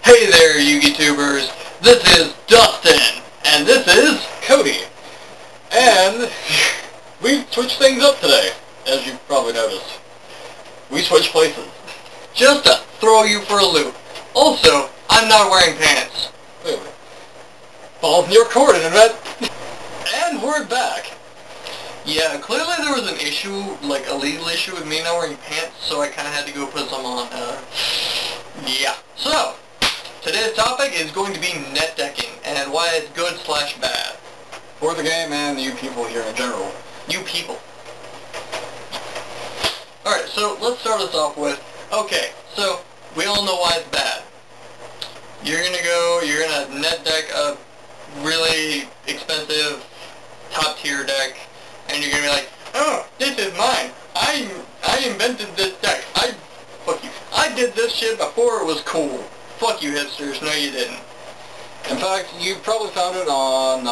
Hey there, you YouTubers. This is Dustin, and this is Cody. And we switched things up today, as you probably noticed. We switched places. just to throw you for a loop. Also, I'm not wearing pants. Wait. Balls in your court, internet. And we're back. Yeah, clearly there was an issue, like a legal issue with me not wearing pants, so I kind of had to go put some on. Yeah. So, today's topic is going to be net decking, and why it's good / bad. For the game and you people here in general. You people. Alright, so let's start us off with, okay, so we all know why it's bad. You're gonna net deck a really expensive top tier deck, and you're gonna be like, oh, this is mine. I invented this deck. Fuck you. I did this shit before it was cool. Fuck you hipsters. No, you didn't. In fact, you probably found it on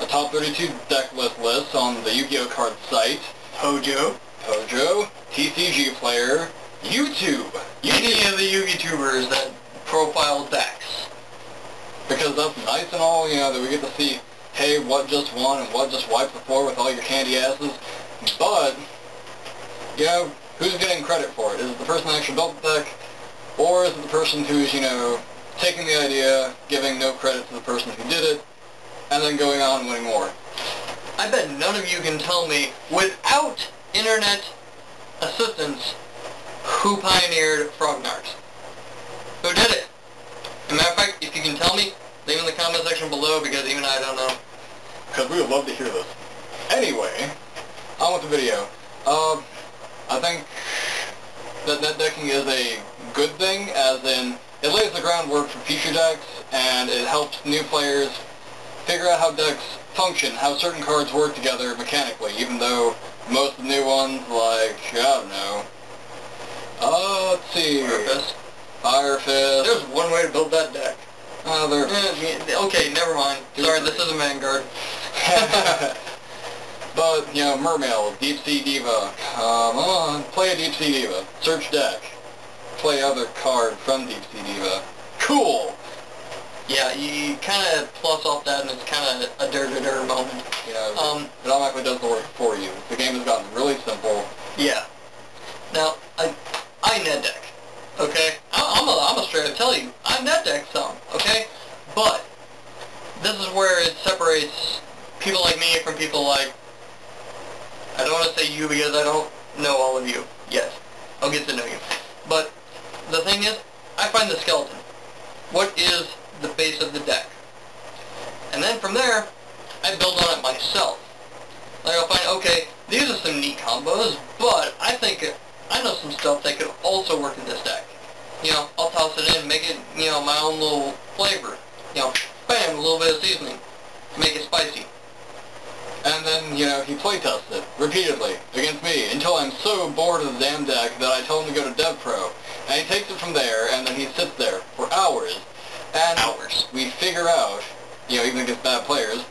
a top 32 deck list on the Yu-Gi-Oh! Card site. Hojo, TCG Player, YouTube. any of the YouTubers that profile decks. Because that's nice and all, you know, that we get to see, hey, what just won and what just wiped the floor with all your candy asses. But, you know, who's getting credit for it? Is it the person that actually built the deck? Or is it the person who's, you know, taking the idea, giving no credit to the person who did it, and then going on and winning more? I bet none of you can tell me, without internet assistance, who pioneered Frognarks. Who did it? As a matter of fact, if you can tell me, leave in the comment section below, because even I don't know. Because we would love to hear this. Anyway, on with the video. I think that net decking is a good thing, as in, it lays the groundwork for future decks, and it helps new players figure out how decks function, how certain cards work together mechanically, even though most of the new ones, like, I don't know. Let's see. Fire Fist. There's one way to build that deck. Okay, never mind. Sorry, this isn't Vanguard. But, you know, Mermail, Deep Sea Diva. Play a Deep Sea Diva. Search deck. Play other card from Deep Sea Diva. Cool! Yeah, you kind of plus off that, and it's kind of a dirt moment. You know, it automatically does the work for you. The game has gotten really simple. Yeah. Now, I net deck. Okay? I'm a straight up tell you, I net deck some, okay? But, this is where it separates people like me from people like, I don't want to say you because I don't know all of you. Yes, I'll get to know you. But, the thing is, I find the skeleton. What is the base of the deck? And then from there, I build on it myself. Like, I'll find, okay, these are some neat combos, but I think I know some stuff that could also work in this deck. You know, I'll toss it in, make it, you know, my own little flavor. You know, bam, a little bit of seasoning. Make it spicy. And then, you know, he playtests it repeatedly against me until I'm so bored of the damn deck that I tell him to go to DevPro. And he takes it from there, and then he sits there for hours. And we figure out, you know, even against bad players,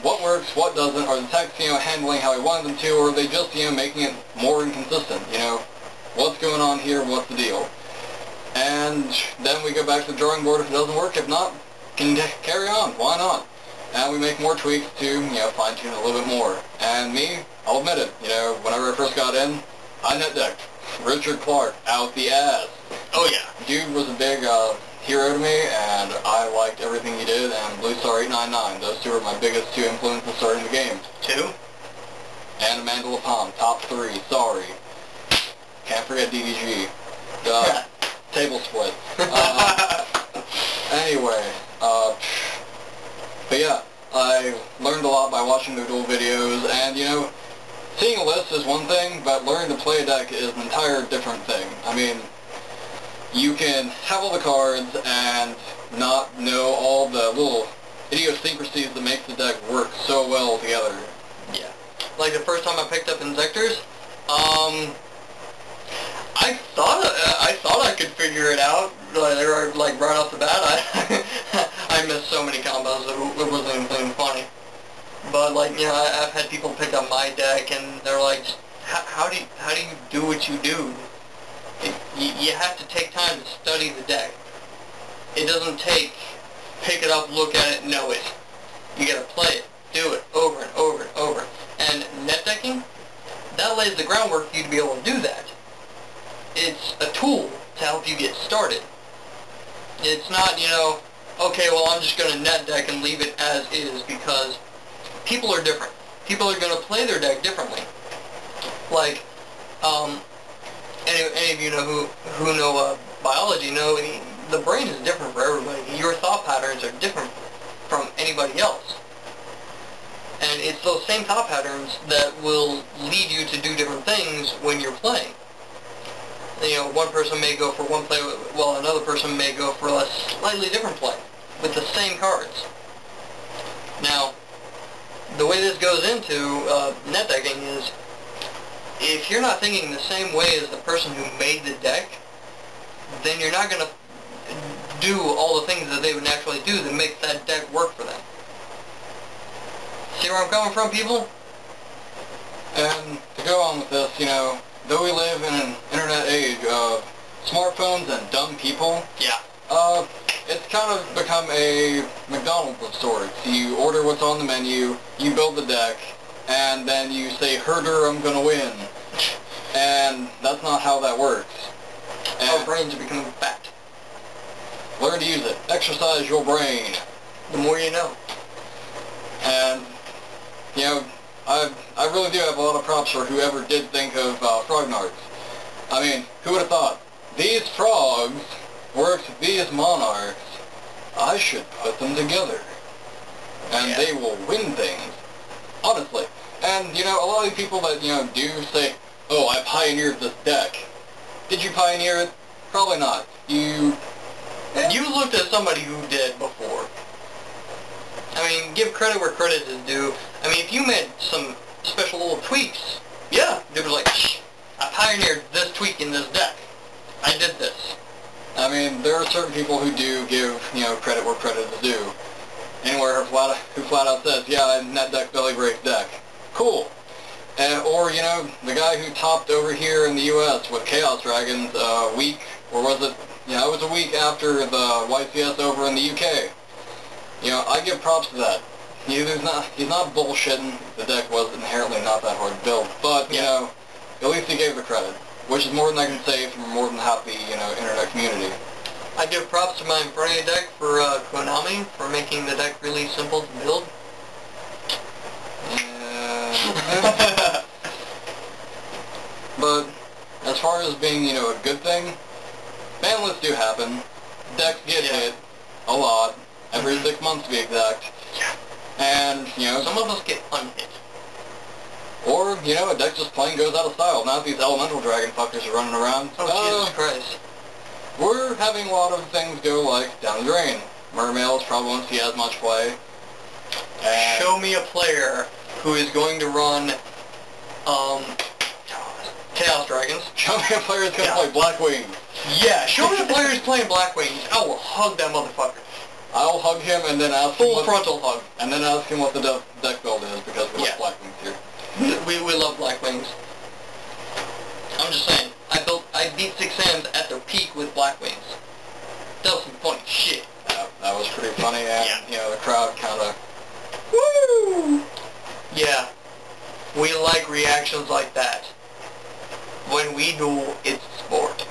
what works, what doesn't, are the techs, you know, handling how he wanted them to, or are they just, you know, making it more inconsistent, you know, what's going on here, what's the deal? And then we go back to the drawing board if it doesn't work. If not, can carry on, why not? And we make more tweaks to, you know, fine-tune it a little bit more. And me, I'll admit it, you know, whenever I first got in, I net decked Richard Clark out the ass. Oh yeah. Dude was a big hero to me, and I liked everything he did, and Blue Star 899. Those two were my biggest two influences starting the game. Two? And Amanda LaPalme, top 3, sorry. Can't forget DDG. Table split. Anyway, but yeah, I learned a lot by watching the duel videos, and, you know, seeing a list is one thing, but learning to play a deck is an entire different thing. I mean, you can have all the cards and not know all the little idiosyncrasies that makes the deck work so well together. Yeah. Like the first time I picked up Injectors, I thought I could figure it out. Like right off the bat, I missed so many combos it wasn't even funny. But like, you know, I've had people pick up my deck and they're like, how do you do what you do? You have to take time to study the deck. It doesn't take, pick it up, look at it, know it. You gotta play it, do it, over and over and over. And netdecking, that lays the groundwork for you to be able to do that. It's a tool to help you get started. It's not, you know, okay, well, I'm just gonna netdeck and leave it as is, because people are different. People are gonna play their deck differently. Like, any of you know who know biology know the brain is different for everybody. Your thought patterns are different from anybody else. And it's those same thought patterns that will lead you to do different things when you're playing. You know, one person may go for one play, while another person may go for a slightly different play with the same cards. Now, the way this goes into netdecking is, if you're not thinking the same way as the person who made the deck, then you're not going to do all the things that they would naturally do that make that deck work for them. See where I'm coming from, people? And to go on with this, you know, though we live in an internet age of smartphones and dumb people, yeah, it's kind of become a McDonald's of sorts. You order what's on the menu, you build the deck, and then you say, herder, I'm gonna win. And that's not how that works. And our brains are becoming fat. Learn to use it. Exercise your brain. The more you know. And, you know, I really do have a lot of props for whoever did think of frognards. I mean, who would have thought? These frogs worked with these monarchs. I should put them together. And yeah, they will win things. Honestly. And, you know, a lot of people that, you know, do say, oh, I pioneered this deck. Did you pioneer it? Probably not. You looked at somebody who did before. I mean, give credit where credit is due. I mean, if you made some special little tweaks, yeah, it was like, I pioneered this tweak in this deck. I did this. I mean, there are certain people who do give, you know, credit where credit is due. Anywhere who flat out says, yeah, I netdeck belly break deck. Cool. Or, you know, the guy who topped over here in the U.S. with Chaos Dragons a week, or was it, yeah, it was a week after the YCS over in the UK. You know, I give props to that. He's not bullshitting. The deck was inherently not that hard to build, but, you know, at least he gave the credit, which is more than I can say from more than half the, you know, internet community. I give props to my Inferno deck for Konami for making the deck really simple to build. But as far as being, you know, a good thing, banlists do happen. Decks get hit a lot, every 6 months to be exact. And, you know, some of us get unhit. Or, you know, a deck just plain goes out of style. Now that these elemental dragon fuckers are running around. Oh, Jesus Christ. We're having a lot of things go, like, down the drain. Mermails probably won't see as much play. And show me a player who is going to run, Chaos Dragons. Show me a player who's going to play Black Wings. Yeah, show me a player who's playing Black Wings. I will hug that motherfucker. I'll hug him and then ask him... Full frontal hug. And then ask him what the deck build is, because we like Black Wings here. We love Black Wings. I'm just saying, I beat 6 Sams at their peak with Black Wings. That was some funny shit. That was pretty funny, and, you know, the crowd kind of... Woo! Yeah. We like reactions like that. When we duel, it's sport.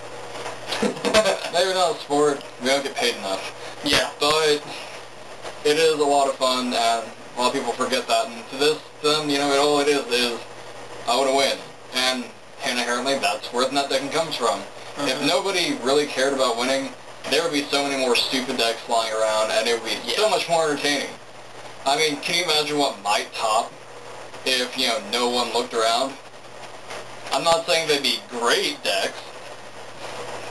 Maybe not a sport, we don't get paid enough. Yeah. But it is a lot of fun, and a lot of people forget that, and to them, you know, all it is, I want to win. And inherently, that's where the netdecking comes from. If nobody really cared about winning, there would be so many more stupid decks flying around, and it would be so much more entertaining. I mean, can you imagine what might top if, you know, no one looked around? I'm not saying they'd be great decks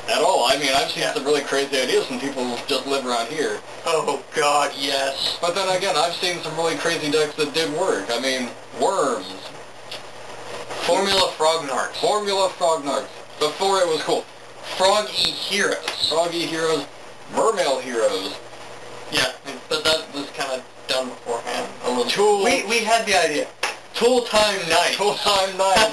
at all. I mean, I've seen some really crazy ideas from people who just live around here. Oh, God, yes. But then again, I've seen some really crazy decks that did work. I mean, Worms. Formula Frognards. Formula Frognards. Before it was cool. Froggy Heroes. Froggy Heroes. Mermail Heroes. Yeah, but that was kind of done beforehand. A little. Tool. We had the idea. Tool Time Night. Tool Time Night.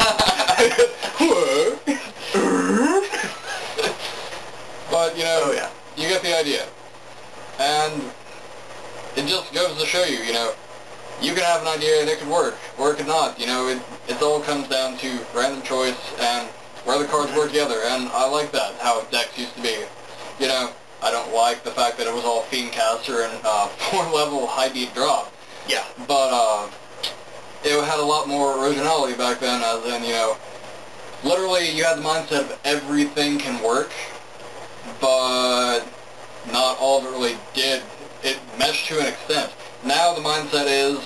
But, you know, Oh, yeah. you get the idea. And it just goes to show you, you know, you can have an idea and it could work, or it could not. You know, it all comes down to random choice and where the cards work together. And I like that, how decks used to be. You know, I don't like the fact that it was all Fiendcaster and 4-level high beat drop. Yeah. But it had a lot more originality back then, as in, you know, literally you had the mindset of everything can work, but not all of it really did. It meshed to an extent. Now the mindset is,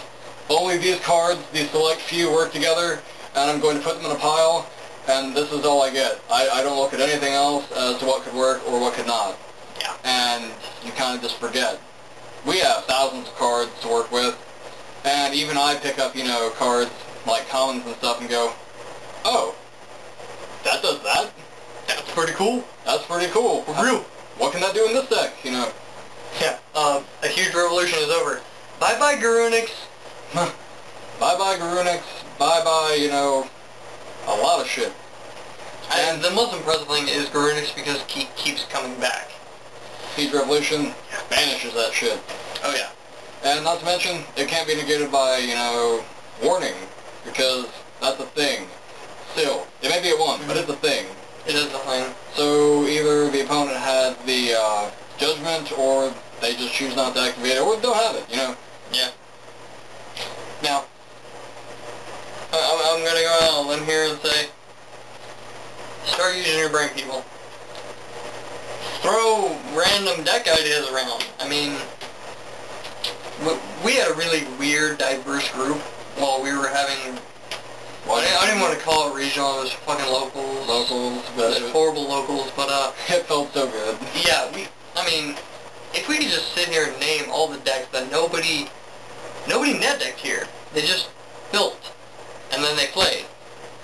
only these cards, these select few work together, and I'm going to put them in a pile, and this is all I get. I don't look at anything else as to what could work or what could not. Yeah. And you kind of just forget. We have thousands of cards to work with, and even I pick up, you know, cards like commons and stuff and go, oh, that does that? That's pretty cool. That's pretty cool. For real. What can that do in this deck, you know? Yeah, a huge revolution is over. Bye-bye, Garunix. Bye-bye, Garunix. Bye-bye, you know, a lot of shit. And the most impressive thing is Garunix because he keeps coming back. Siege Revolution banishes that shit. Oh, yeah. And not to mention, it can't be negated by, you know, warning, because that's a thing. Still, it may be a 1, but it's a thing. It is a thing. So either the opponent had the judgment, or they just choose not to activate it, or don't have it, you know? Yeah. Now, I'm going to go out on a limb here and say, start using your brain, people. Throw random deck ideas around. I mean, we had a really weird, diverse group while we were having... Well, I didn't want to call it regional, it was fucking locals. But Horrible locals, but it felt so good. yeah, I mean, if we could just sit here and name all the decks that nobody net decked here, they just built, and then they played.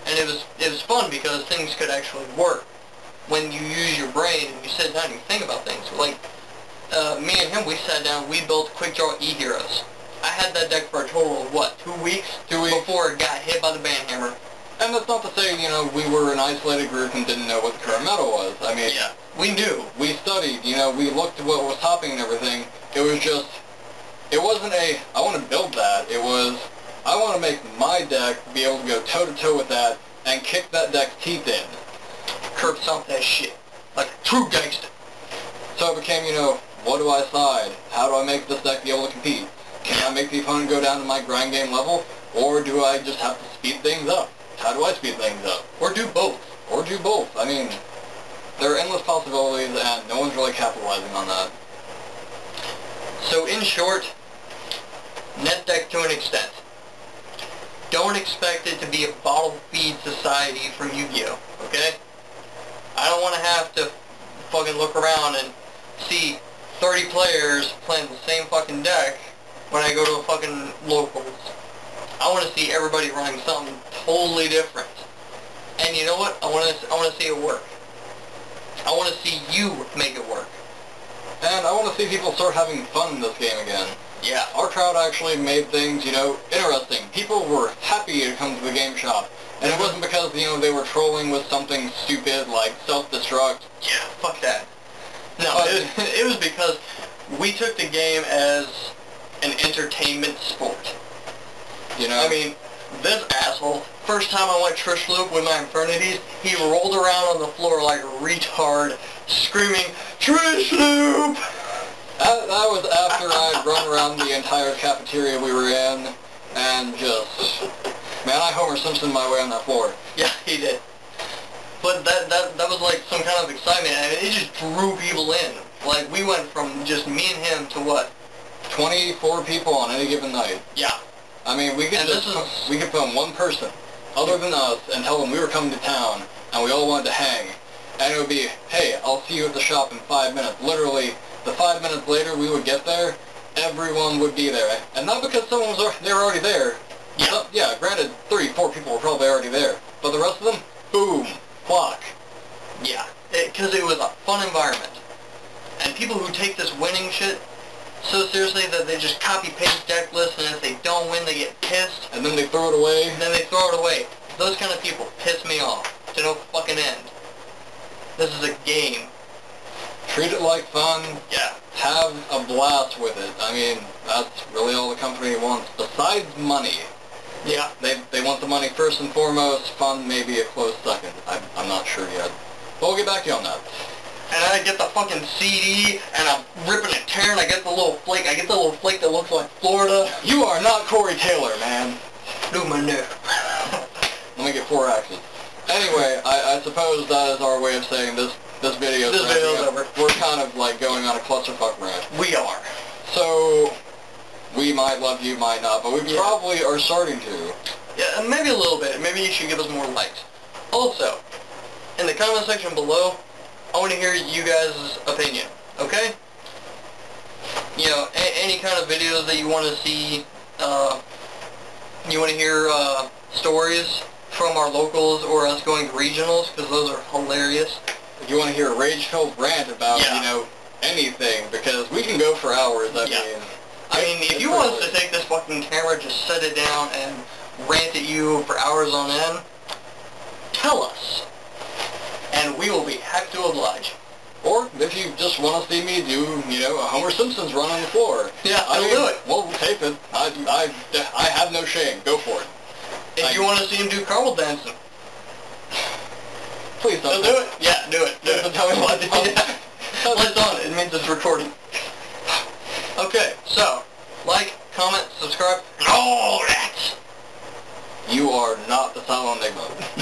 And it was fun because things could actually work when you use your brain and you sit down and you think about things. Like, me and him, we sat down, we built Quick Draw E-Heroes. I had that deck for a total of, what, 2 weeks? 2 weeks. Before it got hit by the banhammer. And that's not to say, you know, we were an isolated group and didn't know what the current meta was. I mean, yeah, we knew. We studied, you know, we looked at what was topping and everything. It was just, it wasn't a, I want to build that. It was, I want to make my deck be able to go toe-to-toe with that and kick that deck's teeth in. Curb stomp that shit. Like a true gangster. So it became, you know, what do I side? How do I make this deck be able to compete? Can I make the opponent go down to my grind game level? Or do I just have to speed things up? How do I speed things up? Or do both. Or do both. I mean, there are endless possibilities and no one's really capitalizing on that. So in short, net deck to an extent. Don't expect it to be a bottle feed society for Yu-Gi-Oh! Okay? I don't want to have to fucking look around and see 30 players playing the same fucking deck when I go to a fucking locals. I want to see everybody running something totally different. And you know what? I want to see it work. I want to see you make it work. And I want to see people start having fun in this game again. Yeah. Our crowd actually made things, you know, interesting. People were happy to come to the game shop. And it wasn't because, you know, they were trolling with something stupid like self-destruct. Yeah, fuck that. No, it was because we took the game as an entertainment sport. You know? I mean, this asshole, first time I went Trish Loop with my Infernities, he rolled around on the floor like a retard, screaming, Trish Loop! That was after I'd run around the entire cafeteria we were in, and just... Man, I Homer Simpson my way on that floor. Yeah, he did. But that was like some kind of excitement, and it just drew people in. Like, we went from just me and him to what? 24 people on any given night. Yeah. I mean, we could film one person, other than us, and tell them we were coming to town, and we all wanted to hang. And it would be, hey, I'll see you at the shop in 5 minutes. Literally, the 5 minutes later we would get there, everyone would be there. And not because someone was they were already there. Yeah. Yeah, granted, 3-4 people were probably already there. But the rest of them, boom, clock. Yeah, because it was a fun environment. And people who take this winning shit so seriously that they just copy-paste deck lists, and if they don't win, they get pissed. And then they throw it away. And then they throw it away. Those kind of people piss me off to no fucking end. This is a game. treat it like fun. Yeah. Have a blast with it. I mean, that's really all the company wants, besides money. Yeah. They want the money first and foremost, fun maybe a close second. I'm not sure yet. But we'll get back to you on that. And I get the fucking CD, and I'm ripping and tearing, I get the little flake that looks like Florida. You are not Corey Taylor, man. Do my neck. Let me get 4 axes. Anyway, I suppose that is our way of saying this video's over. We're kind of like going on a clusterfuck rant. We are. So, we might love you, might not, but we probably are starting to. Yeah, maybe a little bit. Maybe you should give us more likes. Also, in the comment section below, I want to hear you guys' opinion, okay? You know, any kind of videos that you want to see, you want to hear stories from our locals or us going to regionals, because those are hilarious. If you want to hear a rage-filled rant about, you know, anything, because we can go for hours, I mean, if you want us to take this fucking camera, just set it down and rant at you for hours on end, tell us. And we will be happy to oblige. Or if you just want to see me do, you know, a Homer Simpson's run on the floor. Yeah, I'll do it. We'll tape it. I have no shame. Go for it. If you want to see him do caramel dancing. Please don't. Do it? Yeah, do it. Do it. Tell me what. Lights on. It means it's recording. Okay, so, like, comment, subscribe, and all that. You are not the Silent Enigma.